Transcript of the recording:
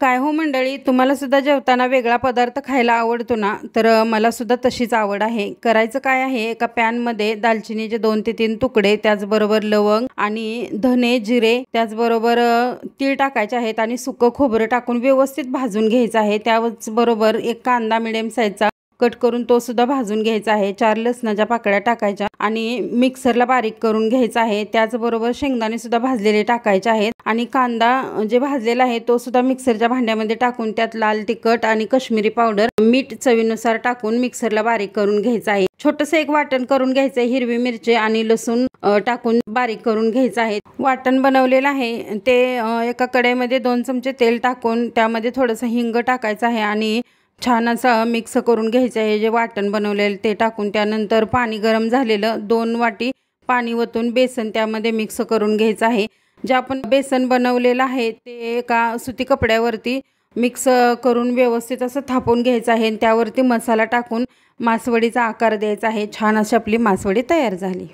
काय हो मंडळी, तुम्हाला सुद्धा जेवताना वेगळा पदार्थ खायला आवडतो ना? तर मला सुद्धा तशीच आवड आहे. करायचं काय आहे, एका पॅनमध्ये दालचिनीचे 2 ते 3 तुकडे, त्याचबरोबर लवंग आणि धने, जिरे, त्याचबरोबर तीळ टाकायचे आहेत आणि सुकं खोबरं टाकून व्यवस्थित भाजून घ्यायचं आहे. त्याचबरोबर एक कांदा मिडियम साईजचा कट करून तो सुद्धा भाजून घ्यायचा आहे. 4 लसणाच्या पाकळ्या टाकायच्या आणि मिक्सरला बारीक करून घ्यायचा आहे. त्याचबरोबर शेंगदाणे सुद्धा भाजलेले टाकायचे आहेत आणि कांदा जे भाजलेला आहे तो सुद्धा मिक्सरच्या भांड्यामध्ये टाकून त्यात लाल तिखट आणि काश्मीरी पावडर, मीठ चवीनुसार टाकून मिक्सरला बारीक करून घ्यायचं आहे. छोटंसं एक वाटण करून घ्यायचं आहे. हिरवी मिरची आणि लसूण टाकून बारीक करून घ्यायचं आहे. वाटण बनवलेलं आहे ते एका कढईमध्ये 2 चमचे तेल टाकून त्यामध्ये थोडंसं हिंग टाकायचं आहे आणि छान असं मिक्स करून घ्यायचं आहे. जे वाटण बनवलेलं ते टाकून त्यानंतर पाणी गरम झालेलं 2 वाटी पाणी ओतून बेसन त्यामध्ये मिक्स करून घ्यायचं आहे. जे आपण बेसन बनवलेलं आहे ते एका सुती कपड्यावरती मिक्स करून व्यवस्थित असं थापून घ्यायचं आहे. त्यावरती मसाला टाकून मासवडीचा आकार द्यायचा आहे. छान अशी आपली मासवडी तयार झाली.